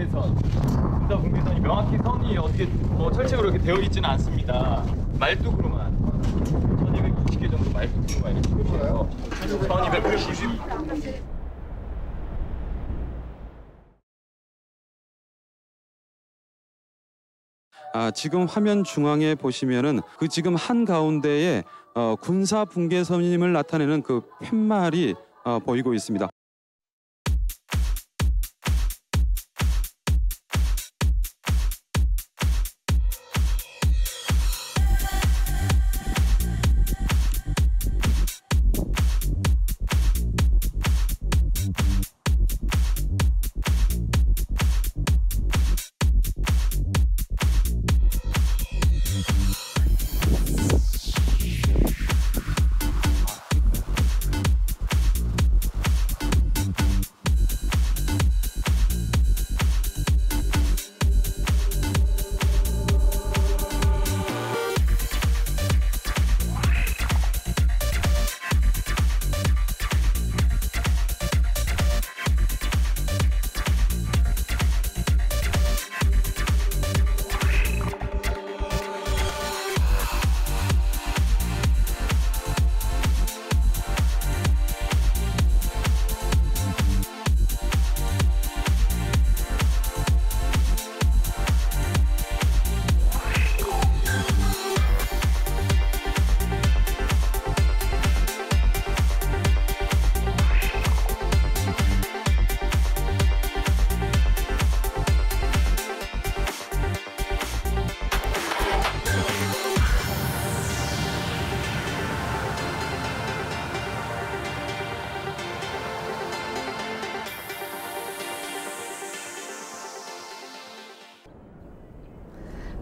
붕괴선, 군사 붕괴선이 명확히 선이 어떻게 철책으로 이렇게 되어 있지는 않습니다. 말뚝으로만 1290개 정도 말뚝으로만 이렇게 표시해서 1290. 지금 화면 중앙에 보시면은 그 지금 한 가운데에 군사 붕괴선임을 나타내는 그 팻말이 보이고 있습니다.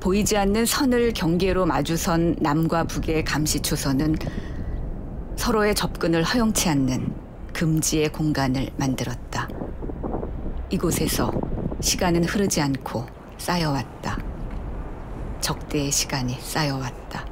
보이지 않는 선을 경계로 마주선 남과 북의 감시초소는 서로의 접근을 허용치 않는 금지의 공간을 만들었다. 이곳에서 시간은 흐르지 않고 쌓여왔다. 적대의 시간이 쌓여왔다.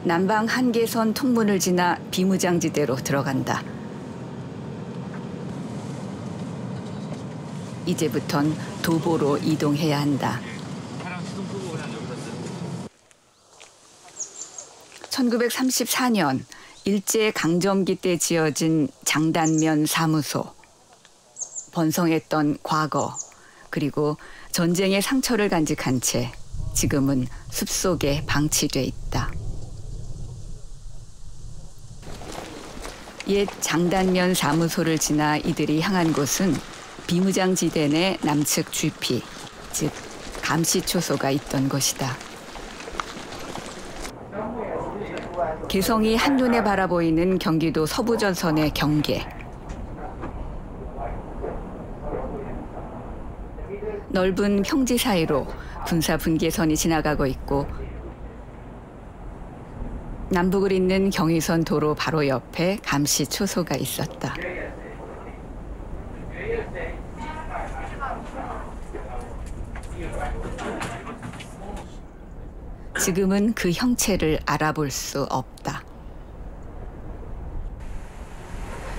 남방 한계선 통문을 지나 비무장지대로 들어간다. 이제부턴 도보로 이동해야 한다. 1934년 일제강점기 때 지어진 장단면 사무소. 번성했던 과거, 그리고 전쟁의 상처를 간직한 채 지금은 숲속에 방치돼 있다. 옛 장단면 사무소를 지나 이들이 향한 곳은 비무장지대 내 남측 GP, 즉 감시초소가 있던 곳이다. 개성이 한눈에 바라보이는 경기도 서부전선의 경계. 넓은 평지 사이로 군사 분계선이 지나가고 있고 남북을 잇는 경의선 도로 바로 옆에 감시초소가 있었다. 지금은 그 형체를 알아볼 수 없다.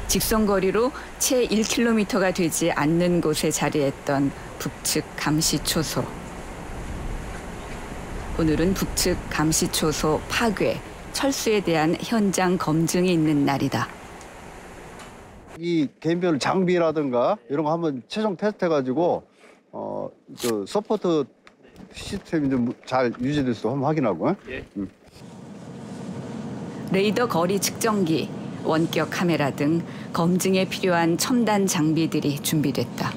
직선거리로 채 1km가 되지 않는 곳에 자리했던 북측 감시초소. 오늘은 북측 감시초소 파괴, 철수에 대한 현장 검증이 있는 날이다. 이 개인별 장비라든가 이런 거 한번 최종 테스트해가지고 그 서포트 시스템이 좀 잘 유지돼서 한번 확인하고. 예. 레이더 거리 측정기, 원격 카메라 등 검증에 필요한 첨단 장비들이 준비됐다.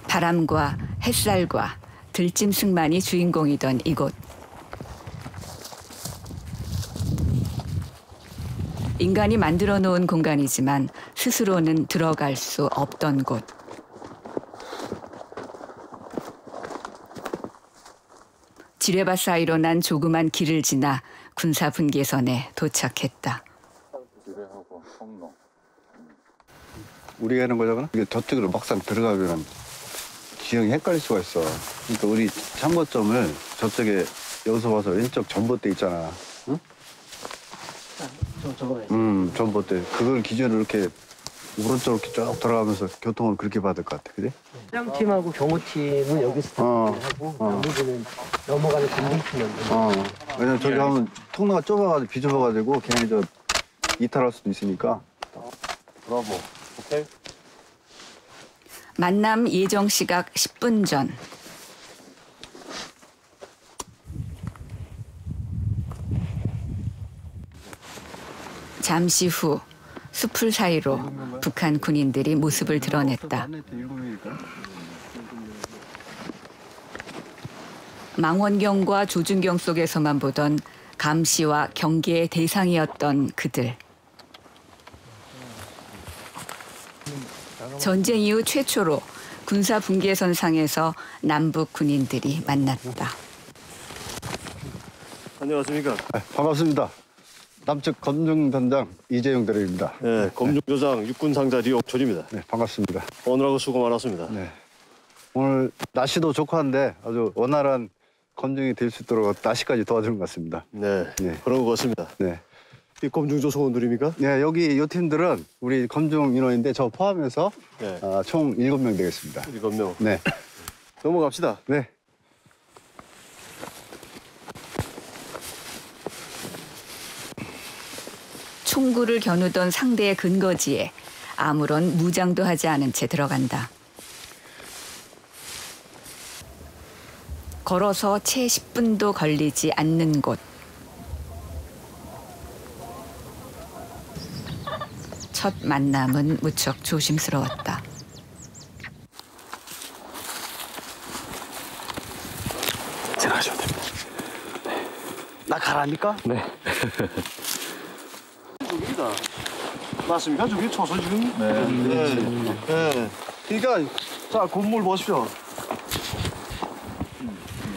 바람과 햇살과 들짐승만이 주인공이던 이곳. 인간이 만들어 놓은 공간이지만 스스로는 들어갈 수 없던 곳. 지뢰밭 사이로 난 조그만 길을 지나 군사 분계선에 도착했다. 우리가 하는 거잖아. 이게 저쪽으로 막상 들어가면 지형이 헷갈릴 수가 있어. 그러니까 우리 참고점을 저쪽에 여기서 봐서 왼쪽 전봇대 있잖아. 응? 전봇대. 그걸 기준으로 이렇게 오른쪽으로 이렇게 쭉 돌아가면서 교통을 그렇게 받을 것 같아. 그지? 사장팀하고 경호팀은 여기서 하고 나머지는 넘어가는 전문팀이었는데. 왜냐면 저기 하면 통로가 좁아가지고 비좁아가지고 걔네 저 이탈할 수도 있으니까. 브라보. 오케이. 만남 예정 시각 10분 전. 잠시 후 숲풀 사이로 북한 군인들이 모습을 드러냈다. 망원경과 조준경 속에서만 보던 감시와 경계의 대상이었던 그들. 전쟁 이후 최초로 군사 분계선상에서 남북 군인들이 만났다. 안녕하십니까. 반갑습니다. 남측 검증단장 이재용 대령입니다. 네, 검증조장 육군상자 리옥철입니다. 네, 반갑습니다. 오늘하고 수고 많았습니다. 네. 오늘 날씨도 좋고 한데 아주 원활한 검증이 될 수 있도록 날씨까지 도와주는 것 같습니다. 네, 네. 그런 것 같습니다. 네. 이 검증조 소원들입니까? 네, 여기 이 팀들은 우리 검증 인원인데 저 포함해서 네. 총 7명 되겠습니다. 7명. 네. 넘어갑시다. 네. 총구를 겨누던 상대의 근거지에 아무런 무장도 하지 않은 채 들어간다. 걸어서 채 10분도 걸리지 않는 곳. 첫 만남은 무척 조심스러웠다. 들어가셔도 됩니다. 나 가랍니까? 네. 저기다. 맞습니까? 저기 쳐서 지금? 네. 그러니까 자 건물 보십시오.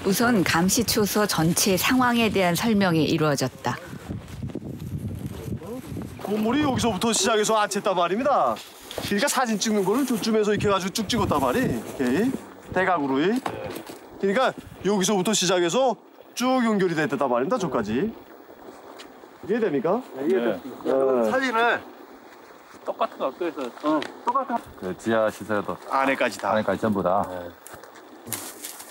우선 감시초소 전체 상황에 대한 설명이 이루어졌다. 건물이 여기서부터 시작해서 안챘단 말입니다. 그러니까 사진 찍는 거를 저쯤에서 이렇게 가지고 쭉 찍었단 말이. 이렇게 대각으로. 그러니까 여기서부터 시작해서 쭉 연결이 됐단 말입니다. 저까지. 이해됩니까? 네. 사진을 똑같은 거 학교에서 그 지하 시설도 안에까지 다. 안에까지 전부 다.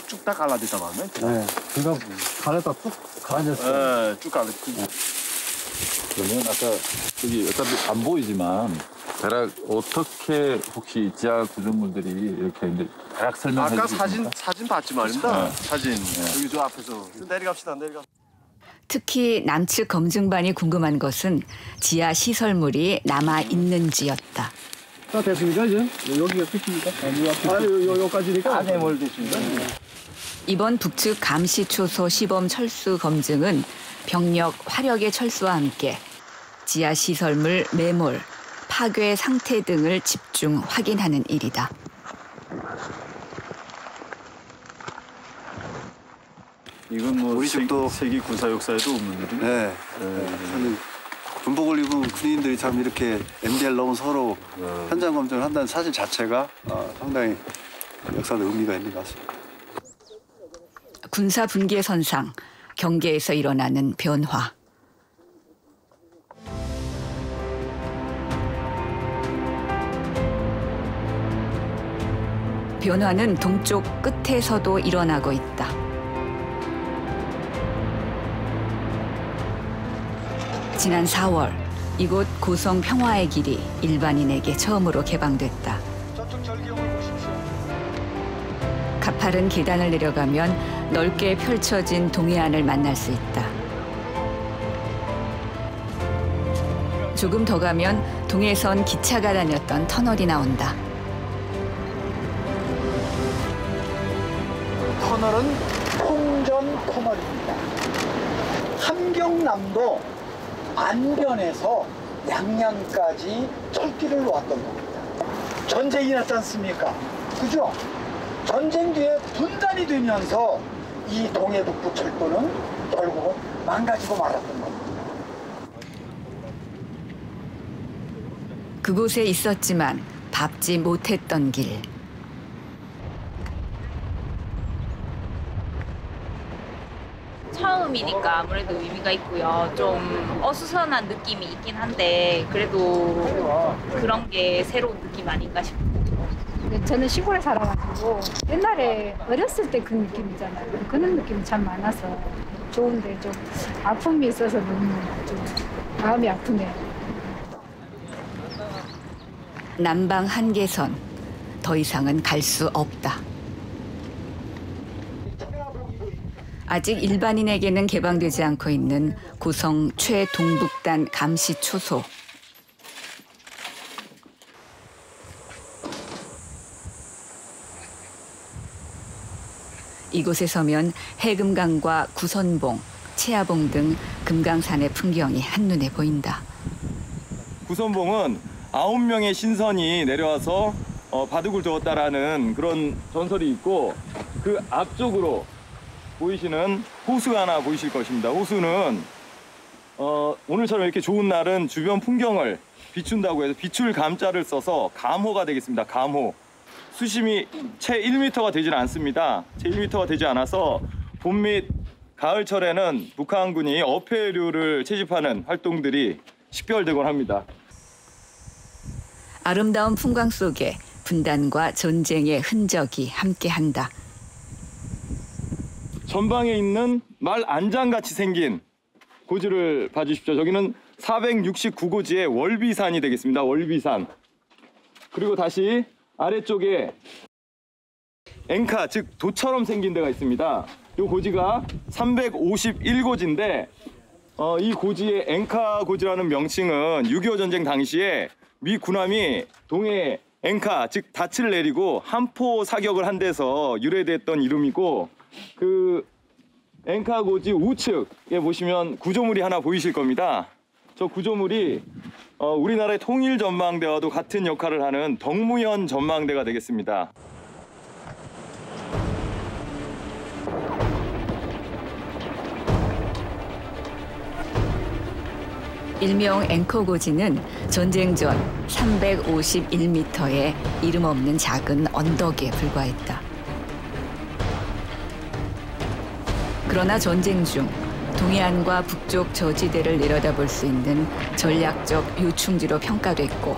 쭉 다 갈라졌단 말이에요. 네. 그러니까 가래다 쭉 가라졌어요. 네, 쭉 갈라졌고. 그러면 아까 여기 어차피 안 보이지만 대략 어떻게 혹시 지하 구조물들이 이렇게 이제 대략 설명해 아까 주십니까? 사진 봤지 말입니다. 네. 사진. 여기 저 앞에서. 내려갑시다. 특히 남측 검증반이 궁금한 것은 지하 시설물이 남아 있는지였다. 다 됐습니까 이제? 여기가 끝입니까? 여기까지니까. 안에 뭘 됐습니다. 이번 북측 감시초소 시범 철수 검증은 병력 화력의 철수와 함께 지하 시설물 매몰, 파괴 상태 등을 집중 확인하는 일이다. 이건 뭐 우리 집도 세계 군사 역사에도 없는 일이네. 네. 저는 군복을 입은 군인들이 참 이렇게 MDR 넘은 서로 현장 검증을 한다는 사실 자체가 상당히 역사적 의미가 있는 것 같습니다. 군사 분계선상, 경계에서 일어나는 변화. 변화는 동쪽 끝에서도 일어나고 있다. 지난 4월 이곳 고성 평화의 길이 일반인에게 처음으로 개방됐다. 저쪽 절경을 보십시오. 가파른 계단을 내려가면 넓게 펼쳐진 동해안을 만날 수 있다. 조금 더 가면 동해선 기차가 다녔던 터널이 나온다. 터널은 홍전 터널입니다. 함경남도 안변에서 양양까지 철길을 놓았던 겁니다. 전쟁이 났지 않습니까? 그죠? 전쟁 뒤에 분단이 되면서 이 동해북부 철도는 결국은 망가지고 말았던 겁니다. 그곳에 있었지만 밟지 못했던 길. 처음이니까 아무래도 의미가 있고요. 좀 어수선한 느낌이 있긴 한데 그래도 그런 게 새로운 느낌 아닌가 싶어요. 저는 시골에 살아가지고 옛날에 어렸을 때 그 느낌이잖아요. 그런 느낌이 참 많아서 좋은데 좀 아픔이 있어서 너무 좀 마음이 아프네요. 남방 한계선. 더 이상은 갈 수 없다. 아직 일반인에게는 개방되지 않고 있는 고성 최동북단 감시초소. 이곳에 서면 해금강과 구선봉, 채아봉 등 금강산의 풍경이 한눈에 보인다. 구선봉은 9명의 신선이 내려와서 바둑을 두었다라는 그런 전설이 있고, 그 앞쪽으로 보이시는 호수가 하나 보이실 것입니다. 호수는 오늘처럼 이렇게 좋은 날은 주변 풍경을 비춘다고 해서 비출 감자를 써서 감호가 되겠습니다. 감호. 수심이 채 1m가 되질 않습니다. 채 1m가 되지 않아서 봄 및 가을철에는 북한군이 어패류를 채집하는 활동들이 식별되곤 합니다. 아름다운 풍광 속에 분단과 전쟁의 흔적이 함께한다. 전방에 있는 말 안장같이 생긴 고지를 봐주십시오. 저기는 469고지의 월비산이 되겠습니다. 월비산. 그리고 다시 아래쪽에 앵카, 즉 도처럼 생긴 데가 있습니다. 이 고지가 351고지인데 이 고지의 앵카 고지라는 명칭은 6.25 전쟁 당시에 미 군함이 동해 앵카, 즉 닻을 내리고 함포 사격을 한 데서 유래됐던 이름이고, 그 앵카 고지 우측에 보시면 구조물이 하나 보이실 겁니다. 저 구조물이 우리나라의 통일 전망대와도 같은 역할을 하는 덕무현 전망대가 되겠습니다. 일명 앵커 고지는 전쟁 전 351m의 이름 없는 작은 언덕에 불과했다. 그러나 전쟁 중 동해안과 북쪽 저지대를 내려다볼 수 있는 전략적 요충지로 평가됐고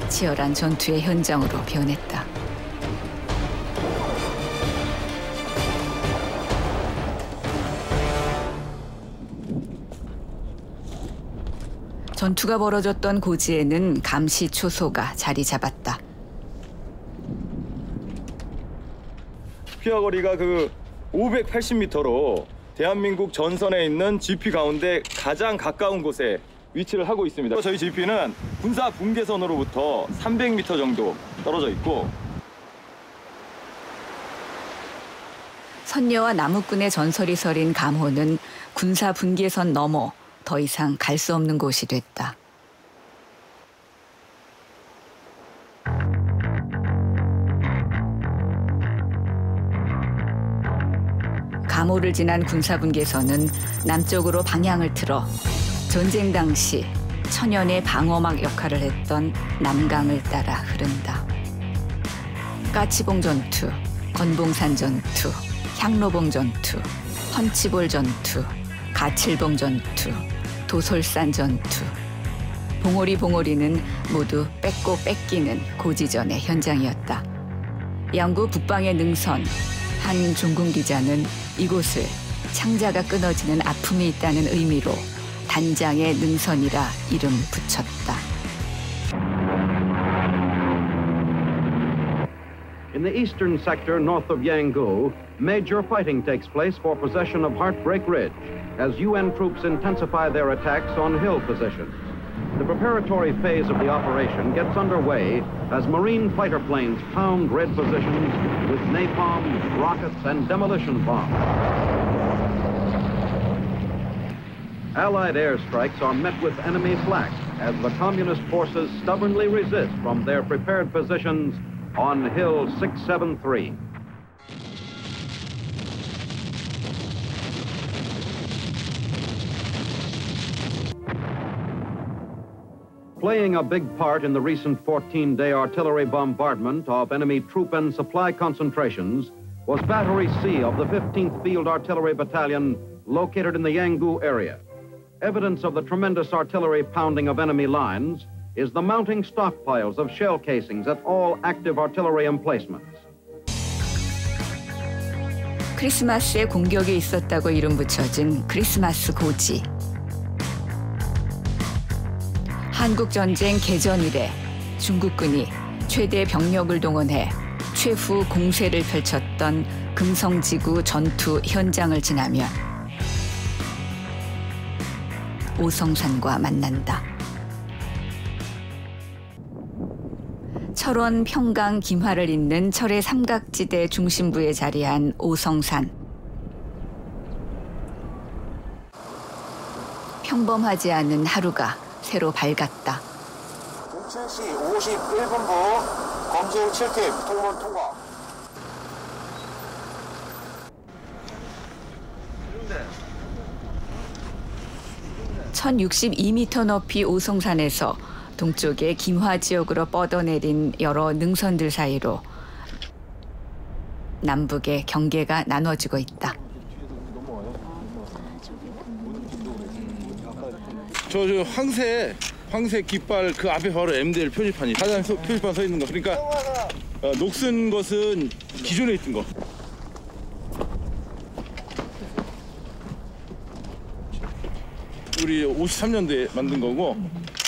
치열한 전투의 현장으로 변했다. 전투가 벌어졌던 고지에는 감시초소가 자리 잡았다. 피하거리가 그 580m로 대한민국 전선에 있는 GP 가운데 가장 가까운 곳에 위치를 하고 있습니다. 저희 GP는 군사 분계선으로부터 300m 정도 떨어져 있고, 선녀와 나무꾼의 전설이 서린 감호는 군사 분계선 너머 더 이상 갈 수 없는 곳이 됐다. 감호를 지난 군사분계선은 남쪽으로 방향을 틀어 전쟁 당시 천연의 방어막 역할을 했던 남강을 따라 흐른다. 까치봉 전투, 건봉산 전투, 향로봉 전투, 헌치볼 전투, 가칠봉 전투, 도솔산 전투. 봉오리는 모두 뺏고 뺏기는 고지전의 현장이었다. 양구 북방의 능선, 한 중궁 기자는 이곳을 창자가 끊어지는 아픔이 있다는 의미로 단장의 능선이라 이름 붙였다. In the eastern sector north of Yangon, major fighting takes place for possession of Heartbreak Ridge as UN troops intensify their attacks on hill positions. The preparatory phase of the operation gets underway as Marine fighter planes pound red positions with napalm, rockets, and demolition bombs. Allied airstrikes are met with enemy flak as the communist forces stubbornly resist from their prepared positions on Hill 673. Playing a big part in the recent 14-day artillery bombardment of enemy troop and supply concentrations was Battery C of the 15th Field Artillery Battalion located in the Yangon area. Evidence of the tremendous artillery pounding of enemy lines is the mounting stockpiles of shell casings at all active artillery emplacements. 크리스마스에 공격이 있었다고 이름 붙여진 크리스마스 고지. 한국전쟁 개전 이래 중국군이 최대 병력을 동원해 최후 공세를 펼쳤던 금성지구 전투 현장을 지나면 오성산과 만난다. 철원, 평강, 김화를 잇는 철의 삼각지대 중심부에 자리한 오성산. 평범하지 않은 하루가 새로 밝았다. 07시 51분부 검증 7팀 통문 통과. (1062m) 높이 오성산에서 동쪽의 김화 지역으로 뻗어내린 여러 능선들 사이로 남북의 경계가 나눠지고 있다. 저 황새 깃발 그 앞에 바로 MDL 표지판이 사단 표지판 서 있는 거. 그러니까 녹슨 것은 기존에 있던 거. 우리 53년도에 만든 거고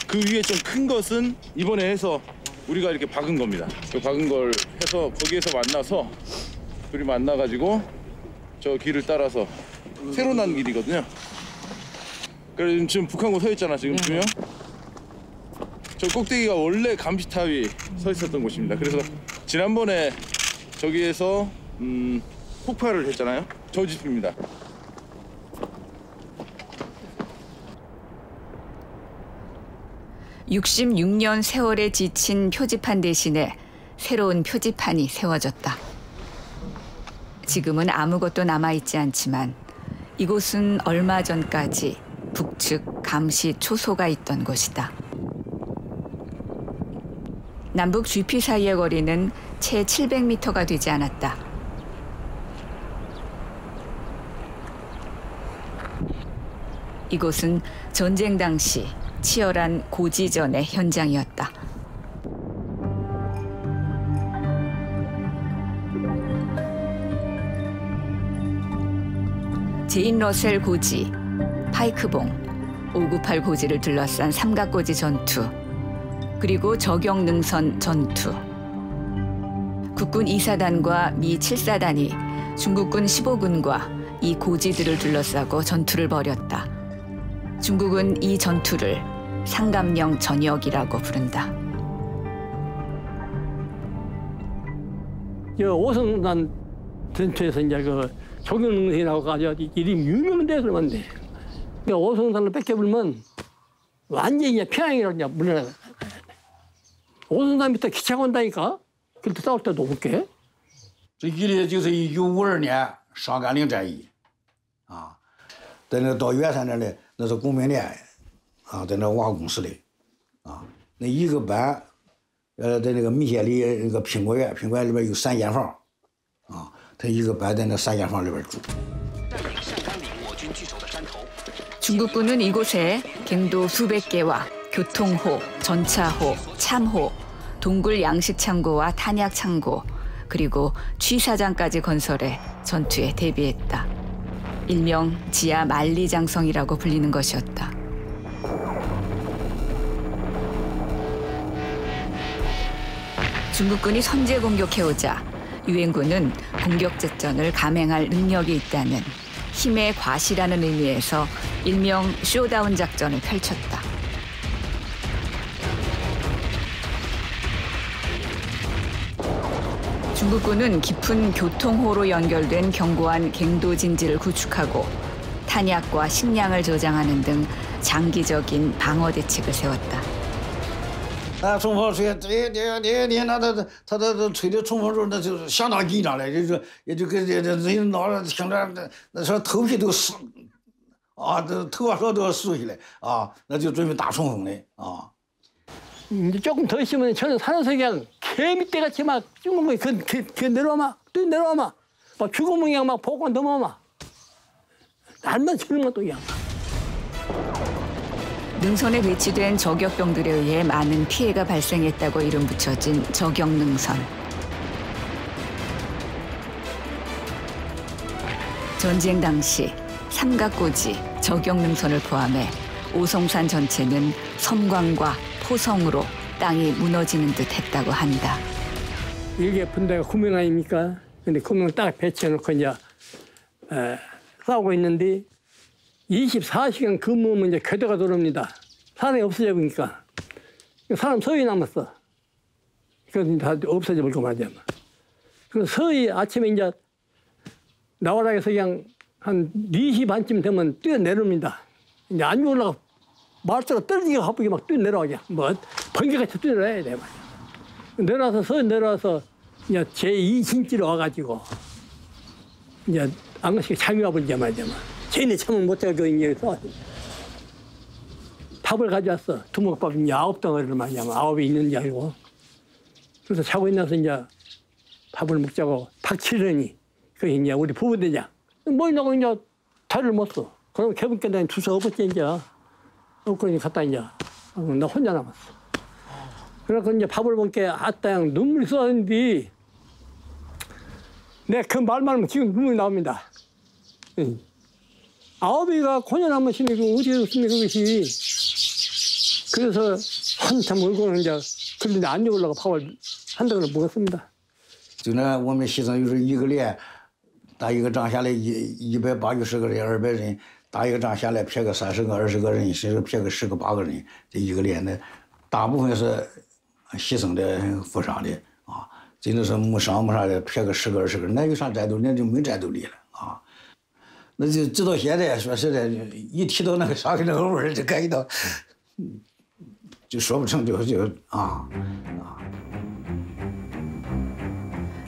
그 위에 좀 큰 것은 이번에 해서 우리가 이렇게 박은 겁니다. 그 박은 걸 해서 거기에서 만나서 둘이 만나가지고 저 길을 따라서 새로 난 길이거든요. 그래서 지금 북한군 서 있잖아 지금 보면. 저 꼭대기가 원래 감시탑이 서 있었던 곳입니다. 그래서 지난번에 저기에서 폭발을 했잖아요. 저 집입니다. (66년) 세월에 지친 표지판 대신에 새로운 표지판이 세워졌다. 지금은 아무것도 남아있지 않지만 이곳은 얼마 전까지 북측 감시 초소가 있던 곳이다. 남북 GP 사이의 거리는 채 700m가 되지 않았다. 이곳은 전쟁 당시 치열한 고지전의 현장이었다. 제인 러셀 고지, 파이크봉, 598 고지를 둘러싼 삼각고지 전투, 그리고 저경능선 전투. 국군 2사단과 미 7사단이 중국군 15군과 이 고지들을 둘러싸고 전투를 벌였다. 중국은 이 전투를 상감령 전역이라고 부른다. 오성산 전투에서 이제 그 조경능선이라고 가지고 이름이 유명한데 그러면 오성산을 뺏겨버리면 완전히 평양이라고 이제 물러나가. 오성산 밑에 기차가 온다니까. 그때 싸울 때도 없게. 这一列就是1952年上甘岭战役，在那到元山那里，那是工民连，在那瓦工室里，那一个班，在那个密县里那个苹果园里边有3间房，他一个班在那3间房里边住。 중국군은 이곳에 갱도 수백 개와 교통호, 전차호, 참호, 동굴 양식창고와 탄약창고, 그리고 취사장까지 건설해 전투에 대비했다. 일명 지하 만리장성이라고 불리는 것이었다. 중국군이 선제 공격해오자 유엔군은 공격작전을 감행할 능력이 있다는 힘의 과시라는 의미에서 일명 쇼다운 작전을 펼쳤다. 중국군은 깊은 교통호로 연결된 견고한 갱도 진지를 구축하고 탄약과 식량을 저장하는 등 장기적인 방어 대책을 세웠다. 冲锋吹，他的吹的冲锋时候，那就相当紧张了，也就跟人脑上听着，那说头皮都湿，啊，这头发梢都要竖起来啊，那就准备打冲锋的啊。 이제 조금 더 있으면 저는 산에서 그냥 개미떼같이 막 쭈먹이 그 내려와마 또 내려와마 막 주구멍이 막 보고 넘어와마 날만 치는 것도 그냥. 능선에 배치된 저격병들에 의해 많은 피해가 발생했다고 이름 붙여진 저격능선. 전쟁 당시 삼각고지, 저격능선을 포함해 오송산 전체는 섬광과 포성으로 땅이 무너지는 듯 했다고 한다. 이게 분대가 9명 아닙니까? 근데 9명 딱 배치해놓고 이제 싸우고 있는데 24시간 근무하면 이제 궤도가 들어옵니다. 사람이 없어져 보니까 사람 서희 남았어. 그래서 다 없어져 버리고 말이야. 그래서 서희 아침에 이제 나오라 해서 그냥 한 4시 반쯤 되면 뛰어내려옵니다. 이제 안 올라가. 말소가 떨어지기가 바쁘게 막 뛰어내려가냐. 뭐, 번개같이 뛰어내려야 돼, 말이야. 내려와서, 이제 제2진지로 와가지고, 이제, 안가시게 잠이 와버리자 말이야. 쟤네 잠을 못 자고, 이제, 밥을 가져왔어. 두목밥이 이제 9덩어리를 말이야. 9이 있는 게 아니고. 그래서 자고 있나서 이제, 밥을 먹자고 팍 치려니, 그 이제 우리 부부대장. 뭐 있냐고 이제, 다리를 못 써. 그럼 개분께는 주소 없었지, 이제. 그러니 갔다 이제 나 혼자 남았어. 그래서 이제 밥을 먹게 아따양 눈물이 쏟아지는데 내가 그 말만 하면 지금 눈물이 나옵니다. 9이가 혼자 남으시니 어디에 있습니까 그것이. 그래서 한참 울고는 이제 그런데 안 올라가 밥을 한 덩어리 먹었습니다. 就那我们牺牲就是一个连打一个仗下来180个人200人。 打一个仗下来撇个30个20个人，甚至撇个10个8个人，这一个连的，大部分是牺牲的、负伤的啊，真的是没伤没啥的，撇个10个20个人，那有啥战斗力？那就没战斗力了啊！那就直到现在，说实在，一提到那个啥个那个味儿，就感觉到，就说不成就啊。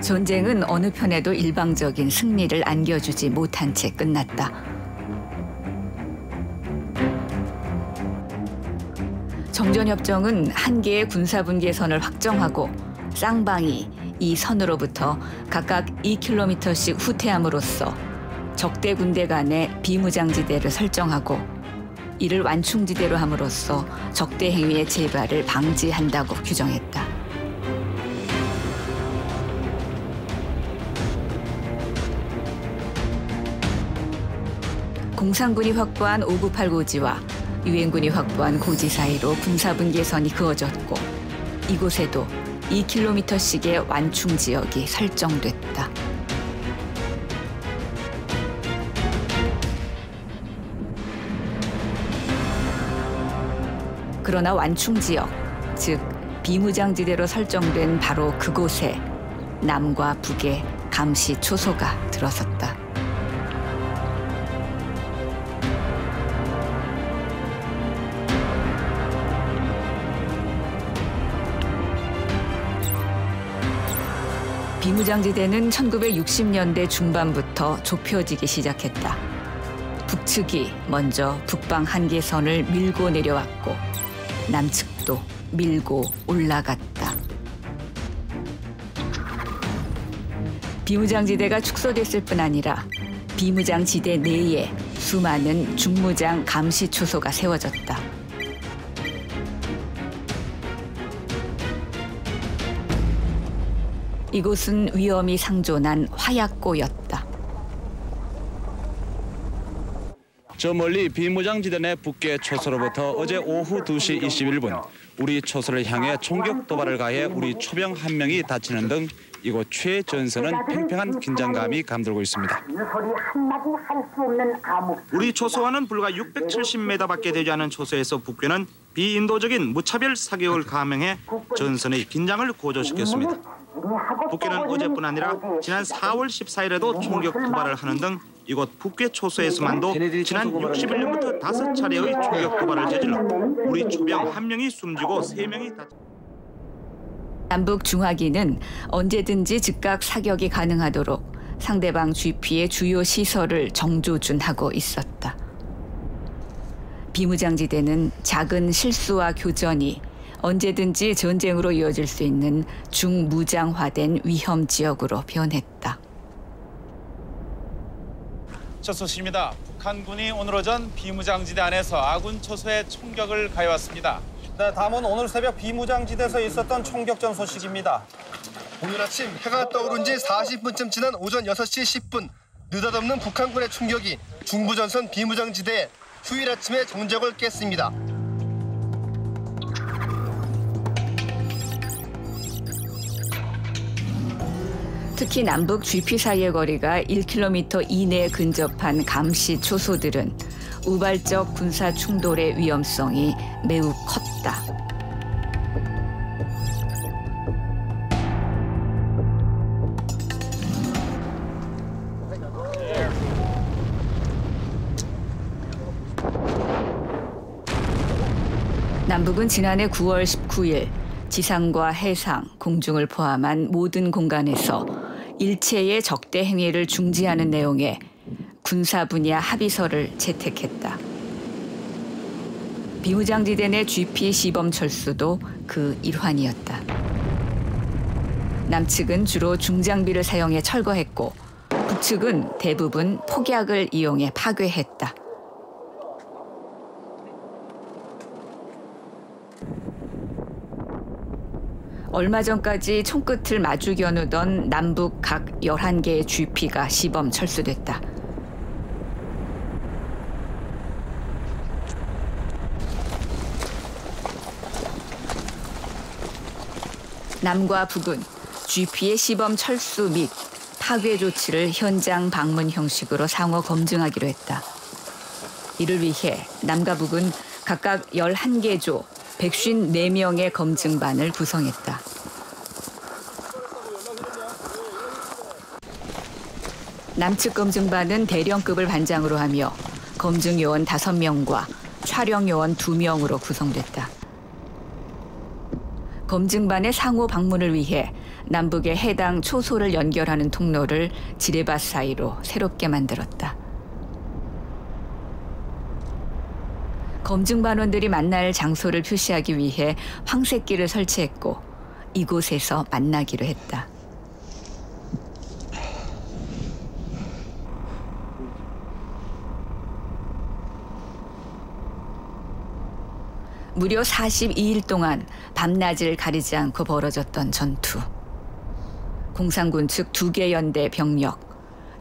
전쟁은 어느 편에도 일방적인 승리를 안겨주지 못한 채 끝났다. 정전협정은 한 개의 군사분계선을 확정하고 쌍방이 이 선으로부터 각각 2km씩 후퇴함으로써 적대 군대 간의 비무장지대를 설정하고 이를 완충지대로 함으로써 적대 행위의 재발을 방지한다고 규정했다. 공산군이 확보한 598 고지와 유엔군이 확보한 고지 사이로 군사분계선이 그어졌고 이곳에도 2km씩의 완충 지역이 설정됐다. 그러나 완충 지역, 즉 비무장지대로 설정된 바로 그곳에 남과 북의 감시 초소가 들어섰다. 비무장지대는 1960년대 중반부터 좁혀지기 시작했다. 북측이 먼저 북방 한계선을 밀고 내려왔고 남측도 밀고 올라갔다. 비무장지대가 축소됐을 뿐 아니라 비무장지대 내에 수많은 중무장 감시 초소가 세워졌다. 이곳은 위험이 상존한 화약고였다. 저 멀리 비무장지대 내 북계 초소로부터 어제 오후 2시 21분 우리 초소를 향해 총격 도발을 가해 우리 초병 한 명이 다치는 등 이곳 최전선은 팽팽한 긴장감이 감돌고 있습니다. 우리 초소와는 불과 670m밖에 되지 않은 초소에서 북괴는 비인도적인 무차별 사격을 감행해 전선의 긴장을 고조시켰습니다. 북괴는 어제뿐 아니라 지난 4월 14일에도 총격 도발을 하는 등 이곳 북괴 초소에서만도 지난 61년부터 5차례의 총격 도발을 저질러 우리 초병 1명이 숨지고 3명이 다쳤습니다. 남북 중화기는 언제든지 즉각 사격이 가능하도록 상대방 GP의 주요 시설을 정조준하고 있었다. 비무장지대는 작은 실수와 교전이 언제든지 전쟁으로 이어질 수 있는 중무장화된 위험 지역으로 변했다. 첫 소식입니다. 북한군이 오늘 오전 비무장지대 안에서 아군 초소에 총격을 가해왔습니다. 네, 다음은 오늘 새벽 비무장지대에서 있었던 총격전 소식입니다. 오늘 아침 해가 떠오른 지 40분쯤 지난 오전 6시 10분 느닷없는 북한군의 총격이 중부전선 비무장지대에 휴일 아침에 정적을 깼습니다. 특히 남북 GP 사이의 거리가 1km 이내에 근접한 감시 초소들은 우발적 군사 충돌의 위험성이 매우 컸다. 남북은 지난해 9월 19일 지상과 해상, 공중을 포함한 모든 공간에서 일체의 적대 행위를 중지하는 내용의 군사 분야 합의서를 채택했다. 비무장지대 내 GP 시범 철수도 그 일환이었다. 남측은 주로 중장비를 사용해 철거했고 북측은 대부분 폭약을 이용해 파괴했다. 얼마 전까지 총끝을 마주 겨누던 남북 각 11개의 GP가 시범 철수됐다. 남과 북은 GP의 시범 철수 및 파괴 조치를 현장 방문 형식으로 상호 검증하기로 했다. 이를 위해 남과 북은 각각 11개조 154명의 검증반을 구성했다. 남측 검증반은 대령급을 반장으로 하며 검증요원 5명과 촬영요원 2명으로 구성됐다. 검증반의 상호 방문을 위해 남북의 해당 초소를 연결하는 통로를 지뢰밭 사이로 새롭게 만들었다. 검증반원들이 만날 장소를 표시하기 위해 황새길을 설치했고 이곳에서 만나기로 했다. 무려 42일 동안 밤낮을 가리지 않고 벌어졌던 전투. 공산군 측 2개 연대 병력,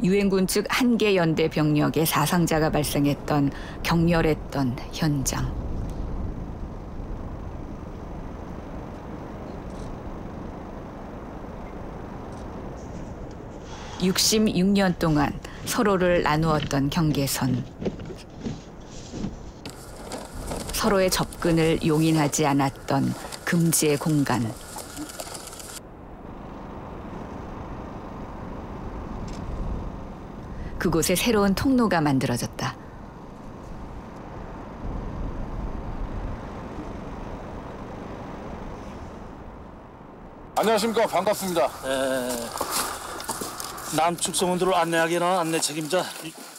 유엔군 측 1개 연대 병력의 사상자가 발생했던 격렬했던 현장. (66년) 동안 서로를 나누었던 경계선. 서로의 접근을 용인하지 않았던 금지의 공간. 그곳에 새로운 통로가 만들어졌다. 안녕하십니까. 반갑습니다. 남측 성원들을 안내하게 나온 안내 책임자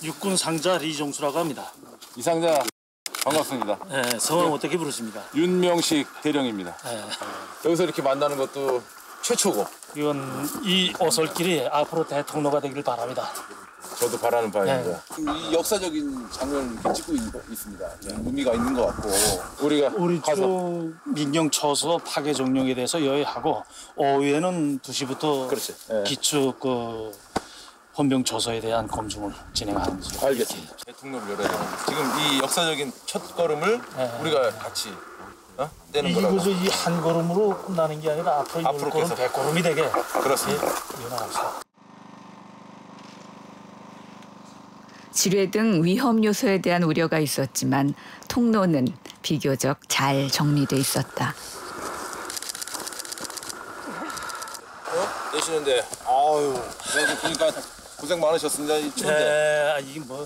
육군 상자 리종수라고 합니다. 이 상자 반갑습니다. 성함 어떻게 부르십니까? 윤명식 대령입니다. 여기서 이렇게 만나는 것도 최초고. 이건 이 오솔길이 앞으로 대통로가 되기를 바랍니다. 저도 바라는 바입니다. 이 역사적인 장면을 이렇게 찍고 있습니다. 의미가 있는 것 같고 우리 가서 쪽 민경 초소 파괴 종료에 대해서 여의하고 오후에는 2시부터 기축 헌병 초소에 대한 검증을 진행하는 것으로 알겠습니다. 대통령을 열어야 되는 지금 이 역사적인 첫 걸음을 우리가 같이 떼는 거라고. 이것을 이 한 걸음으로 끝나는 게 아니라 앞으로 10걸음, 100걸음이 되게 그렇습니다. 이어나갑시다. 지뢰 등 위험 요소에 대한 우려가 있었지만 통로는 비교적 잘 정리돼 있었다. 되시는데 아유 그래도 보니까 고생 많으셨습니다. 이 추운데. 네, 이게 뭐.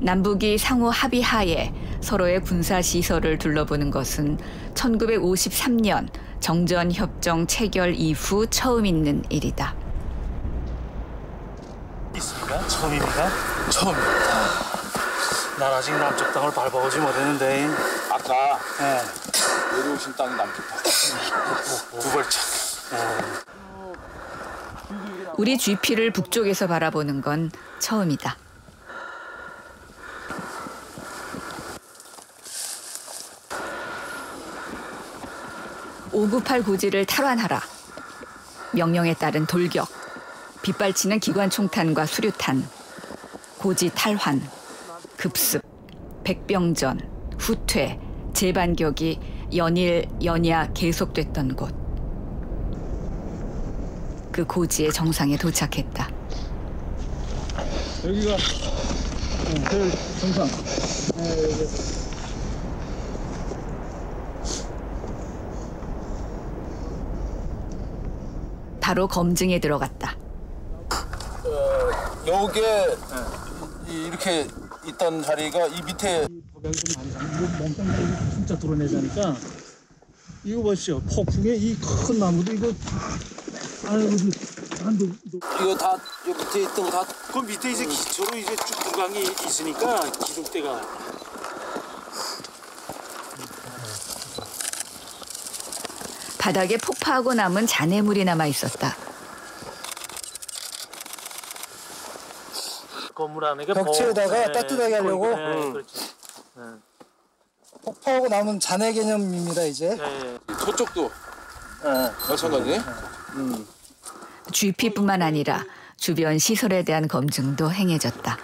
남북이 상호 합의하에 서로의 군사 시설을 둘러보는 것은 1953년 정전협정 체결 이후 처음 있는 일이다. 있습니까? 처음입니까? 처음입니다. 난 아직 남쪽 땅을 밟아오지 못했는데. 아까 네. 내려오신 땅이 남쪽 땅. 두 발짝. 우리 GP를 북쪽에서 바라보는 건 처음이다. (598) 고지를 탈환하라. 명령에 따른 돌격, 빗발치는 기관 총탄과 수류탄, 고지 탈환, 급습, 백병전, 후퇴, 재반격이 연일 연야 계속됐던 곳. 그 고지의 정상에 도착했다. 여기가 제일 정상. 바로 검증에 들어갔다. 여기에 이렇게 있던 자리가 이 밑에 몸땅 진짜 드러내자니까 이거 보시죠. 폭풍에 이 큰 나무도 이거 이거 다 요 밑에 있던 거 다. 그 밑에 이제 기초로 이제 쭉 구강이 있으니까 기둥대가. 바닥에 폭파하고 남은 잔해물이 남아 있었다. 건물 안에 벽체에다가 따뜻하게 하려고 그렇지. 폭파하고 남은 잔해 개념입니다 이제. 저쪽도 마찬가지. GP뿐만 아니라 주변 시설에 대한 검증도 행해졌다.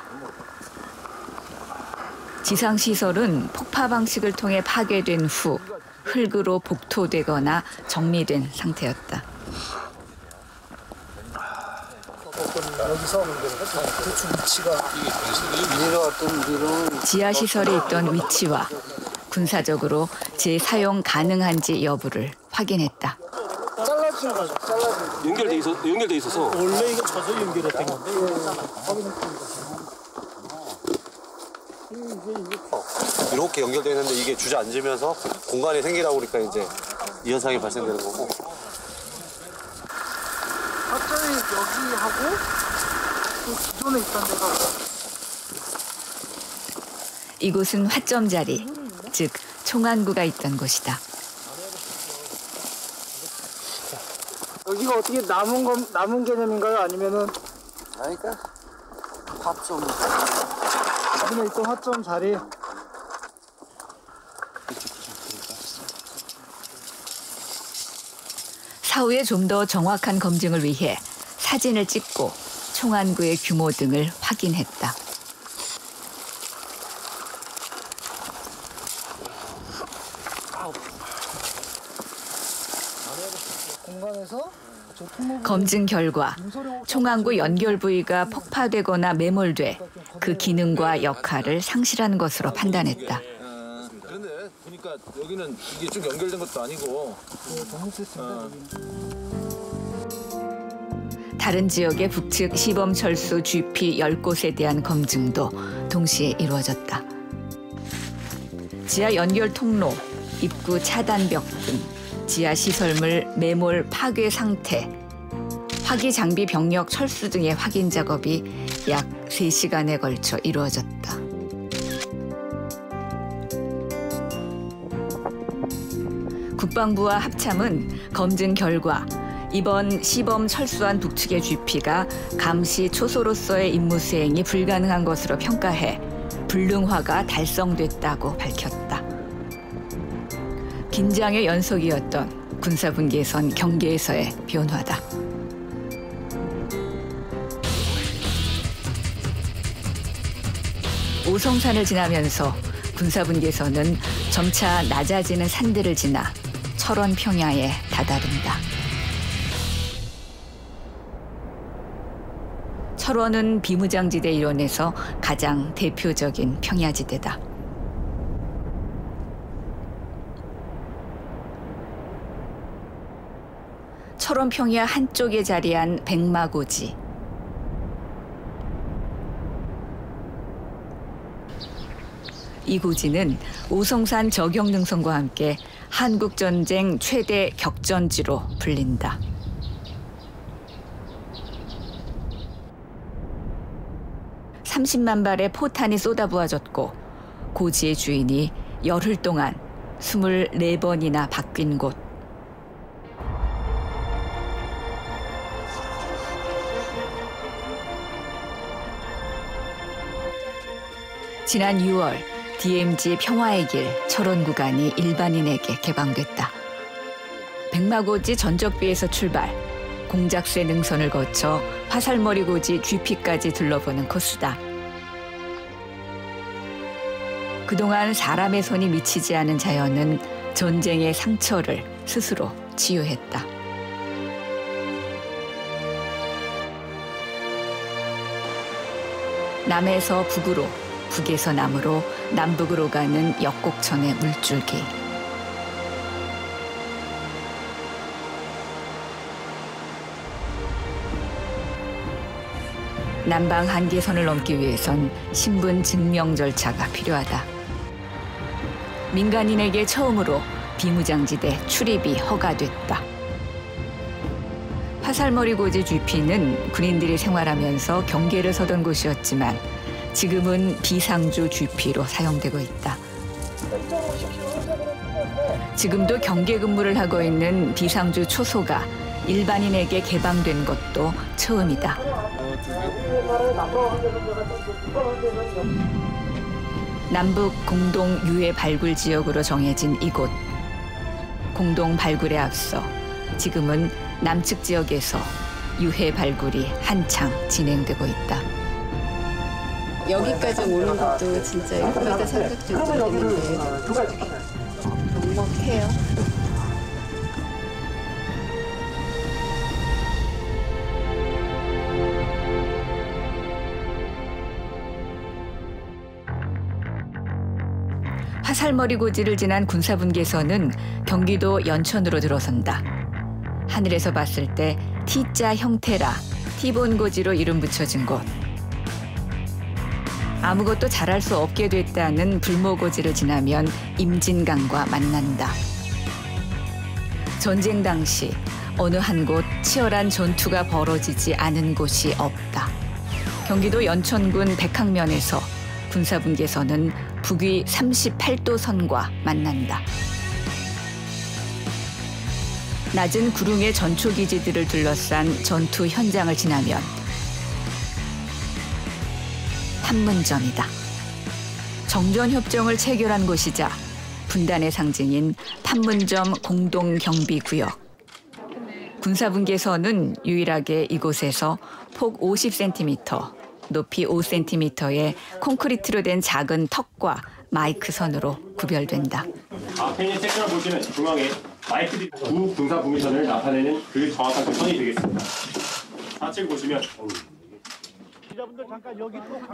지상 시설은 폭파 방식을 통해 파괴된 후 흙으로 복토되거나 정리된 상태였다. 여기서 대충 위치가 내려왔던 지하 시설에 있던 위치와 군사적으로 재사용 가능한지 여부를 확인했다. 잘라주는 거죠. 잘라주는. 연결돼 있어서. 원래 이거 쳐서 연결했던 건데. 이렇게 연결되어 있는데 이게 주저앉으면서 공간이 생기다 보니까 이제 이 현상이 발생되는 거고. 확장이 여기하고 그 기존에 있던 데가 이곳은 화점 자리, 즉 총안구가 있던 곳이다. 여기가 어떻게 남은 개념인가요? 아니면은 그러니까 화점. 기존에 있던 화점 자리. 사후에 좀 더 정확한 검증을 위해 사진을 찍고 총안구의 규모 등을 확인했다. 공간에서 검증 결과 총안구 연결 부위가 폭파되거나 매몰돼 그 기능과 역할을 상실한 것으로 판단했다. 그런데 보니까 여기는 이게 쭉 연결된 것도 아니고. 다른 지역의 북측 시범 철수 GP 10곳에 대한 검증도 동시에 이루어졌다. 지하 연결 통로, 입구 차단벽 등 지하 시설물 매몰 파괴 상태, 화기 장비 병력 철수 등의 확인 작업이 약 3시간에 걸쳐 이루어졌다. 국방부와 합참은 검증 결과 이번 시범 철수한 북측의 GP가 감시 초소로서의 임무 수행이 불가능한 것으로 평가해 불능화가 달성됐다고 밝혔다. 긴장의 연속이었던 군사분계선 경계에서의 변화다. 오성산을 지나면서 군사분계선은 점차 낮아지는 산들을 지나 철원 평야에 다다른다. 철원은 비무장지대 일원에서 가장 대표적인 평야지대다. 철원평야 한쪽에 자리한 백마고지. 이 고지는 오성산 저경능선과 함께 한국전쟁 최대 격전지로 불린다. (30만 발의) 포탄이 쏟아부어졌고 고지의 주인이 열흘 동안 24번이나 바뀐 곳. 지난 6월 DMZ 평화의 길 철원 구간이 일반인에게 개방됐다. 백마고지 전적비에서 출발, 공작새 능선을 거쳐 화살머리 고지 GP까지 둘러보는 코스다. 그동안 사람의 손이 미치지 않은 자연은 전쟁의 상처를 스스로 치유했다. 남에서 북으로, 북에서 남으로, 남북으로 가는 역곡천의 물줄기. 남방 한계선을 넘기 위해선 신분 증명 절차가 필요하다. 민간인에게 처음으로 비무장지대 출입이 허가됐다. 화살머리 고지 GP는 군인들이 생활하면서 경계를 서던 곳이었지만 지금은 비상주 GP로 사용되고 있다. 지금도 경계 근무를 하고 있는 비상주 초소가 일반인에게 개방된 것도 처음이다. 남북 공동 유해 발굴 지역으로 정해진 이곳. 공동 발굴에 앞서 지금은 남측 지역에서 유해 발굴이 한창 진행되고 있다. 여기까지 오는 것도 진짜 이쁘다 생각 좀 들었는데 먹먹해요. 화살머리 고지를 지난 군사분계선은 경기도 연천으로 들어선다. 하늘에서 봤을 때 T자 형태라 T본 고지로 이름 붙여진 곳. 아무것도 잘할 수 없게 됐다는 불모고지를 지나면 임진강과 만난다. 전쟁 당시 어느 한 곳 치열한 전투가 벌어지지 않은 곳이 없다. 경기도 연천군 백항면에서 군사분계선은 북위 38도 선과 만난다. 낮은 구릉의 전초기지들을 둘러싼 전투 현장을 지나면 판문점이다. 정전협정을 체결한 곳이자 분단의 상징인 판문점 공동경비구역. 군사분계선은 유일하게 이곳에서 폭 50cm, 높이 5cm의 콘크리트로 된 작은 턱과 마이크 선으로 구별된다. 앞에 있는 색깔을 보시면 중앙에 마이크 두 군사 분계선을 나타내는 그 정확한 그 선이 되겠습니다. 좌측 보시면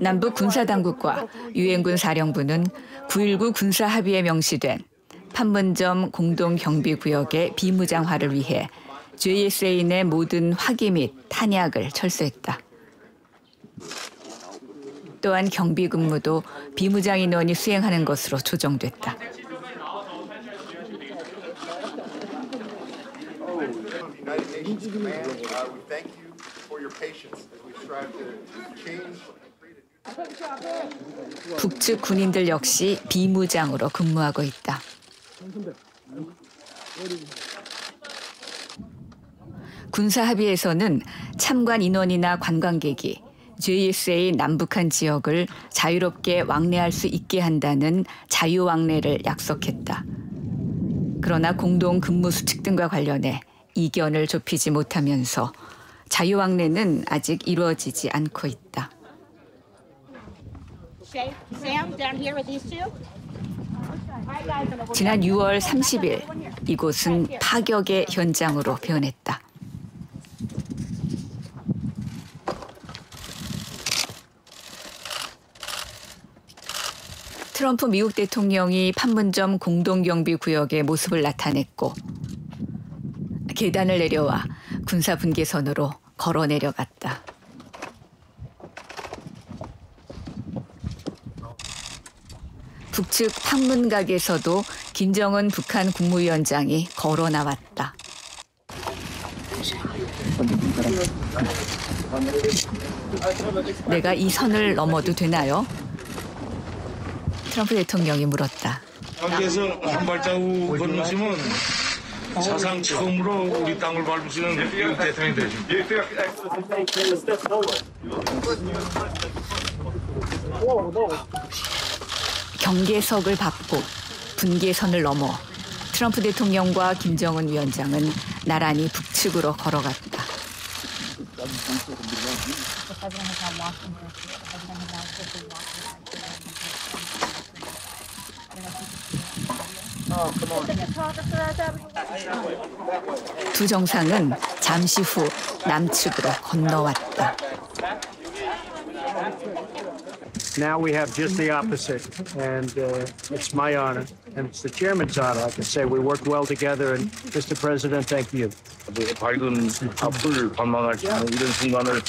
남북 군사당국과 유엔군 사령부는 9.19 군사합의에 명시된 판문점 공동경비구역의 비무장화를 위해 JSA 내 모든 화기 및 탄약을 철수했다. 또한 경비 근무도 비무장 인원이 수행하는 것으로 조정됐다. 북측 군인들 역시 비무장으로 근무하고 있다. 군사합의에서는 참관 인원이나 관광객이 JSA 남북한 지역을 자유롭게 왕래할 수 있게 한다는 자유왕래를 약속했다. 그러나 공동 근무 수칙 등과 관련해 이견을 좁히지 못하면서 자유왕래는 아직 이루어지지 않고 있다. 지난 6월 30일 이곳은 파격의 현장으로 변했다. 트럼프 미국 대통령이 판문점 공동경비구역의 모습을 나타냈고 계단을 내려와 군사분계선으로 걸어 내려갔다. 북측 판문각에서도 김정은 북한 국무위원장이 걸어 나왔다. 내가 이 선을 넘어도 되나요? 트럼프 대통령이 물었다. 밖에서 한 발자국 걸으시면 사상 처음으로 우리 땅을 밟으시는 미국 대통령이 되십니다. 경계석을 밟고 분계선을 넘어 트럼프 대통령과 김정은 위원장은 나란히 북측으로 걸어갔다. 두 정상은 잠시 후 남측으로 건너왔다. Now we have just the opposite, and it's my honor, and it's the chairman's honor. I can say we worked well together, and Mr. President, thank you. 밝은 앞을 관망할 수 있는 이런 순간을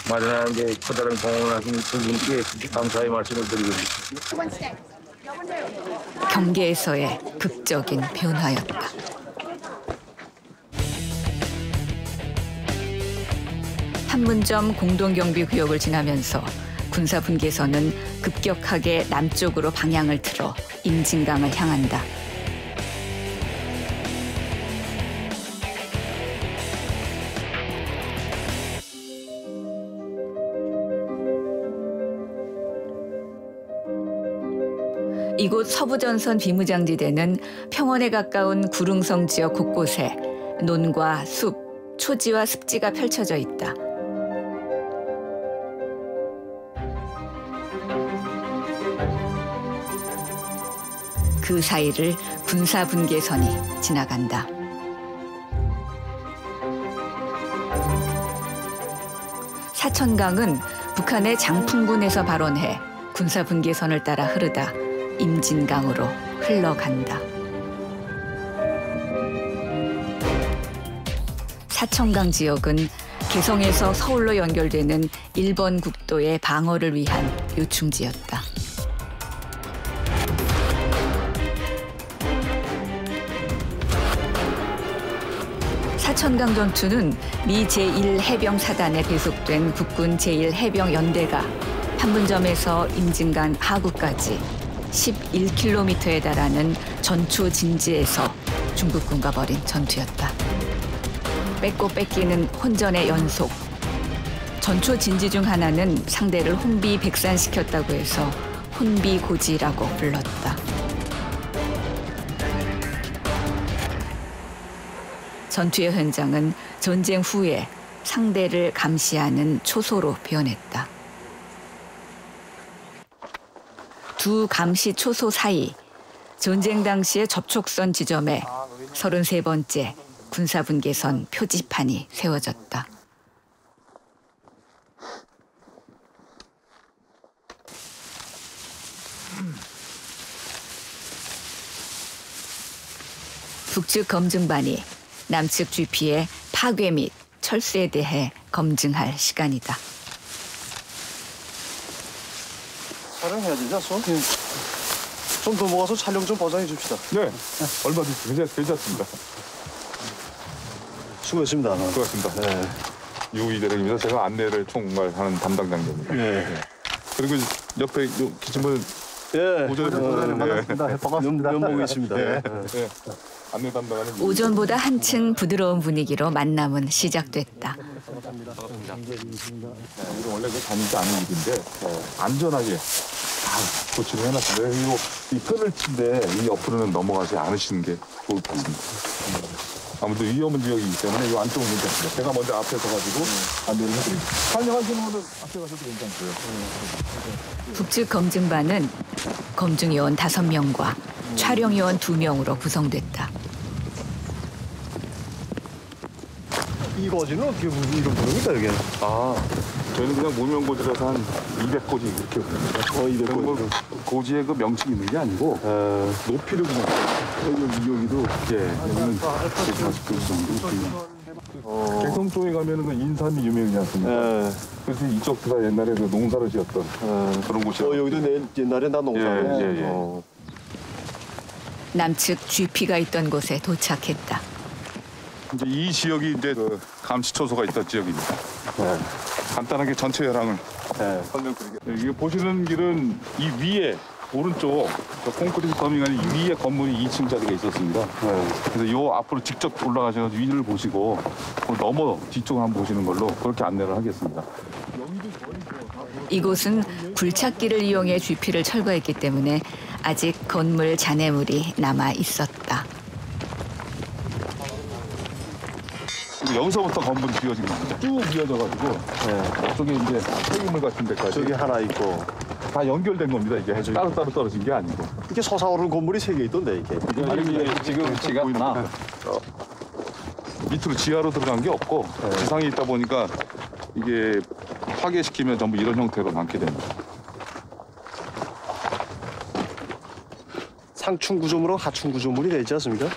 마련하는 게 커다란 공헌을 하신 두 분께 감사의 말씀을 드리고 있습니다. 경계에서의 극적인 변화였다. 판문점 공동경비구역을 지나면서 군사분계선은 급격하게 남쪽으로 방향을 틀어 임진강을 향한다. 이곳 서부전선 비무장지대는 평원에 가까운 구릉성 지역 곳곳에 논과 숲, 초지와 습지가 펼쳐져 있다. 그 사이를 군사분계선이 지나간다. 사천강은 북한의 장풍군에서 발원해 군사분계선을 따라 흐르다 임진강으로 흘러간다. 사천강 지역은 개성에서 서울로 연결되는 일본 국도의 방어를 위한 요충지였다. 사천강 전투는 미 제1해병사단에 배속된 국군 제1해병연대가 판문점에서 임진강 하구까지 11km에 달하는 전초 진지에서 중국군과 벌인 전투였다. 뺏고 뺏기는 혼전의 연속. 전초 진지 중 하나는 상대를 혼비백산시켰다고 해서 혼비고지라고 불렀다. 전투의 현장은 전쟁 후에 상대를 감시하는 초소로 변했다. 두 감시 초소 사이 전쟁 당시의 접촉선 지점에 33번째 군사분계선 표지판이 세워졌다. 북측 검증반이 남측 GP의 파괴 및 철수에 대해 검증할 시간이다. 촬영해야 되지 않소? 좀 더 모아서 촬영 좀 보장해 줍시다. 네, 얼마든지 괜찮습니다. 수고했습니다. 수고하셨습니다. 네. 유희 대령입니다. 제가 안내를 총괄하는 담당장입니다. 네. 그리고 옆에 기침을 오전에 반갑습니다. 연봉이 있습니다. 네. 네. 안내 담당하는 오전보다 한층 부드러운 분위기로 만남은 시작됐다. 반갑습니다. 이건 원래 다니지 않은 일인데 안전하게 다 고치를 해놨습니다. 그리고 이 끈을 친데 이 옆으로는 넘어가지 않으시는 게 좋을 것 같습니다. 아무래도 위험한 지역이기 때문에 이 안쪽은 괜찮습니다. 제가 먼저 앞에 서가지고 안내를 해드립니다. 촬영하시는 분은 앞에 가셔도 괜찮고요. 북측 검증반은 검증요원 5명과 촬영요원 2명으로 구성됐다. 이 거지는 어떻게 이런 부릅니까, 여기? 저희는 그냥 모명고지라서 한 200고지 이렇게. 200고지. 고지의 그 명칭이 있는 게 아니고 높이를 그냥 여기도 여기는 140고지 정도. 개성 쪽에 가면은 그 인삼이 유명하지 않습니까? 그래서 이쪽가 옛날에 그 농사를 지었던 그런 곳이요. 여기도 옛날에 나 농사. 남측 GP가 있던 곳에 도착했다. 이제 이 지역이 이제 그 감시초소가 있던 지역입니다. 간단하게 전체 혈항을 설명드리겠습니다. 여기 보시는 길은 이 위에 오른쪽 저 콘크리트 더미관이 위에 건물이 2층짜리가 있었습니다. 그래서 요 앞으로 직접 올라가셔서 위를 보시고 넘어 뒤쪽을 한번 보시는 걸로 그렇게 안내를 하겠습니다. 이곳은 굴착기를 이용해 GP를 철거했기 때문에 아직 건물 잔해물이 남아 있었다. 여기서부터 건물이 비어진 겁니다. 쭉 이어져가지고 저쪽에 이제 폐기물 같은 데까지 저기 하나 있고 다 연결된 겁니다. 이게 따로따로 떨어진 게 아니고. 이게 솟아오르는 건물이 3개 있던데 이게. 지금 위치가 밑으로 지하로 들어간 게 없고 지상에 있다 보니까 이게 파괴시키면 전부 이런 형태로 남게 됩니다. 상층 구조물하고 하층 구조물이 되지 않습니까?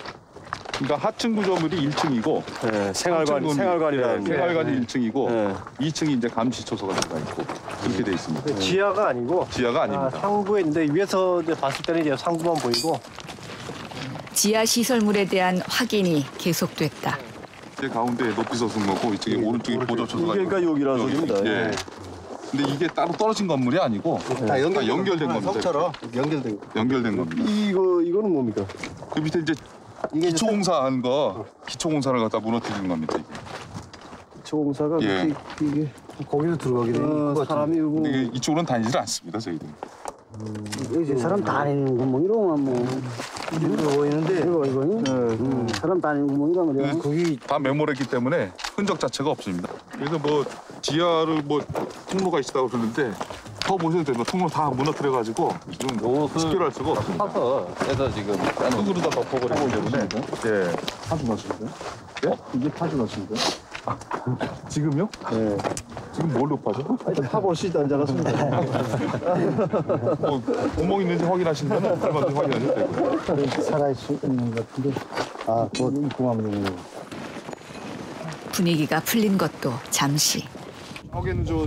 그러니까 하층 구조물이 1층이고 생활관이라는 생활관이 1층이고 2층이 이제 감시초소가 들어가 있고 그렇게 돼 있습니다. 지하가 아니고 지하가 아닙니다. 상부에 있는데 위에서 이제 봤을 때는 이제 상부만 보이고 지하 시설물에 대한 확인이 계속됐다. 제 가운데 높이 솟은 거고 이쪽에 오른쪽에 보조초소가 이게 그러니까 여기라는 소리입니다. 예. 근데 이게 따로 떨어진 건물이 아니고 다 연결된 겁니다. 석처럼 연결된 겁니다. 이거는 뭡니까? 그 밑에 이제 기초공사한 거 기초공사를 갖다 무너뜨리는 겁니다. 이게. 기초공사가 이게 거기서 들어가게 되는 사람이 근데 이쪽으로는 다니질 않습니다. 저희들. 여기 사람 다니는 구멍이로만 뭐 이거 보이는데 이거 사람 다니는 구멍이라 말이야. 거기 다 메모했기 때문에 흔적 자체가 없습니다. 그래서 뭐 지하를 뭐 통로가 있다고 그러는데 더 보셔도 됩니다. 통로 다 무너뜨려가지고 지금 식별할 수가 없습니다. 파서에서 지금 흙으로 다 덮어버리기 때문에 파주 넣으신가요? 예? 이게 파주 넣으신가요? 지금요? 네. 지금 뭘로 파죠? 파볼 수 있다는 줄 알았습니다. 구멍 있는지 확인하시면 얼마든지 확인하셔도 되고요. 살아있는 것 같은데 그거 궁합으로 분위기가 풀린 것도 잠시. 여기는 저거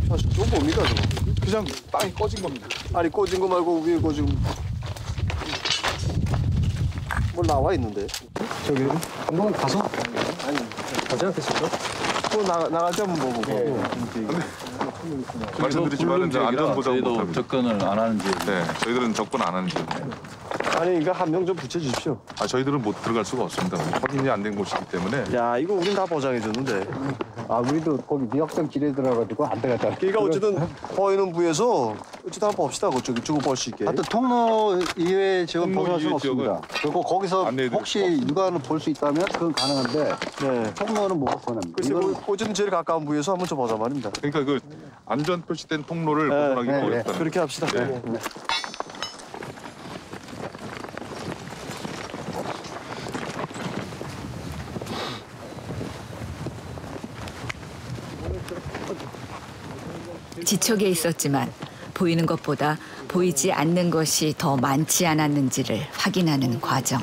펴시 저거 뭡니까 저거? 그냥 땅이 꺼진 겁니다. 아니 꺼진 거 말고 위에 거 지금 뭐 나와 있는데. 저기 한번 가서 가지 않겠습니까? 또 나갈 때 한번 보고. 말씀드리지만 이제 안전보장 저희도 접근을 안 하는지. 네, 저희들은 접근 안 하는지. 아니 그러니까 한 명 좀 붙여주십시오. 저희들은 못 들어갈 수가 없습니다. 확인이 안 된 곳이기 때문에. 야 이거 우린 다 보장해 줬는데. 우리도 거기 미역성 길에 들어가지고 안 들어갔잖아. 그러니까 어쨌든 보이는 부에서 어쨌든 한번 봅시다. 그쪽에 주고 볼 수 있게. 하여튼 통로 이외의 지역은 보존할 수는 없습니다. 그리고 거기서 혹시 육안을 볼 수 있다면 그건 가능한데 통로는 못 보냅니다. 글쎄 어쨌든 제일 가까운 부에서 한번 좀 보자 말입니다. 그러니까 그 안전 표시된 통로를 벗어나기 어렵다. 그렇게 합시다. 지척에 있었지만 보이는 것보다 보이지 않는 것이 더 많지 않았는지를 확인하는 과정.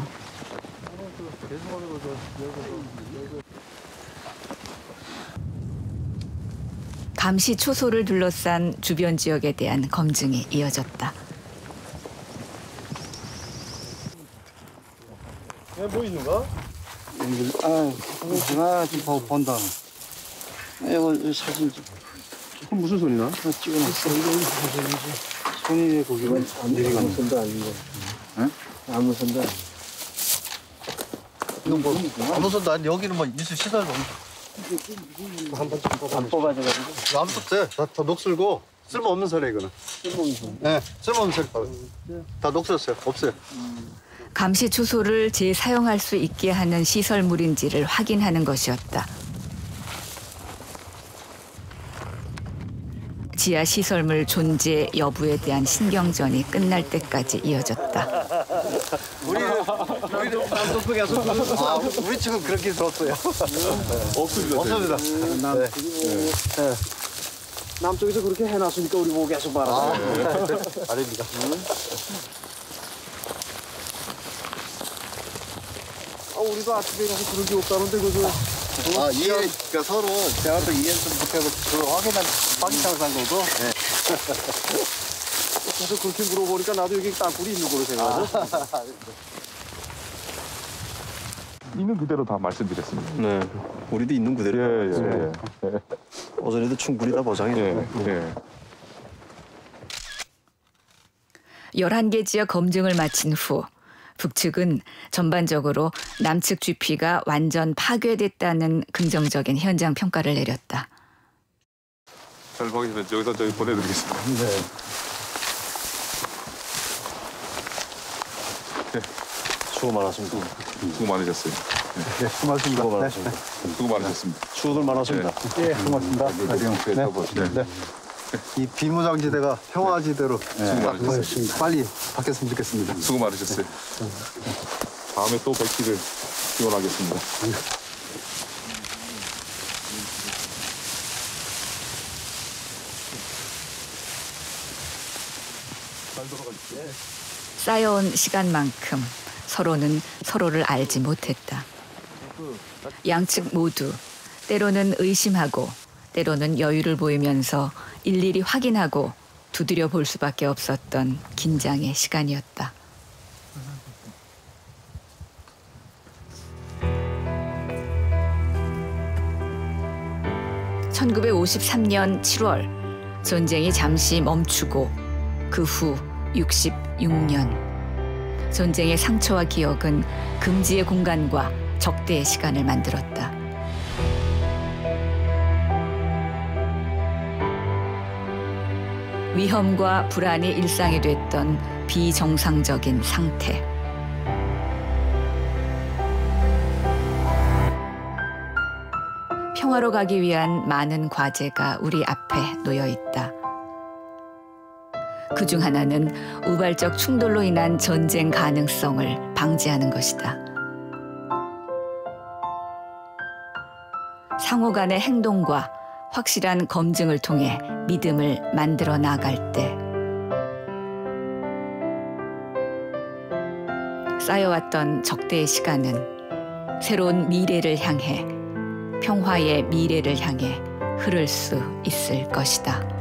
감시 초소를 둘러싼 주변 지역에 대한 검증이 이어졌다. 뭐 있는가? 지금 본다. 이거 사진 그럼 무슨 소리나? 찍어놨어. 손이 왜 거기가 내리가 아무 손도 아니고. 아무 손도 아니고. 이건 뭐 아무 손도 아니 여기는 뭐 미술 시설도 한번 안 뽑아줘가지고. 아무것도 돼. 다 녹슬고 쓸모없는 소리 이거는. 쓸모없는 소리. 네, 쓸모없는 소리. 다 녹슬었어요. 없어요. 감시 초소를 재사용할 수 있게 하는 시설물인지를 확인하는 것이었다. 지하 시설물 존재 여부에 대한 신경전이 끝날 때까지 이어졌다. 우리는 남쪽에 가서 우리 측은 그렇게 들었어요. 없습니다. 없습니다. 남쪽에서 그렇게 해놨으니까 우리 보고 계속 말하자. 아닙니다. 우리도 아침에 가서 그런 게 없다는데 그거. 이해, 그러니까 서로 제가 또 이해를 좀 못해서 그 확인하는 거고. 네. 계속 그렇게 물어보니까 나도 여기 땅굴이 있는 걸로 생각하죠. 있는 그대로 다 말씀드렸습니다. 네, 우리도 있는 그대로. 예. 어전에도 충분히 다 보장해. 예. 11개 지역 검증을 마친 후 북측은 전반적으로 남측 GP가 완전 파괴됐다는 긍정적인 현장 평가를 내렸다. 잘 보겠습니다. 여기서 저희 보내드리겠습니다. 네. 수고 많았습니다. 수고 많으셨어요. 네, 고맙습니다. 수고 많았습니다. 수고 많으셨습니다. 수고들 많았습니다. 예, 고맙습니다. 네. 이 비무장지대가 평화지대로 빨리 바뀌었으면 좋겠습니다. 수고 많으셨어요. 다음에 또 뵙기를 기원하겠습니다. 쌓여온 시간만큼 서로는 서로를 알지 못했다. 양측 모두 때로는 의심하고 때로는 여유를 보이면서 일일이 확인하고 두드려 볼 수밖에 없었던 긴장의 시간이었다. (1953년 7월) 전쟁이 잠시 멈추고 그 후 66년 전쟁의 상처와 기억은 금지의 공간과 적대의 시간을 만들었다. 위험과 불안이 일상이 됐던 비정상적인 상태. 평화로 가기 위한 많은 과제가 우리 앞에 놓여 있다. 그중 하나는 우발적 충돌로 인한 전쟁 가능성을 방지하는 것이다. 상호 간의 행동과 확실한 검증을 통해 믿음을 만들어 나갈 때 쌓여왔던 적대의 시간은 새로운 미래를 향해 평화의 미래를 향해 흐를 수 있을 것이다.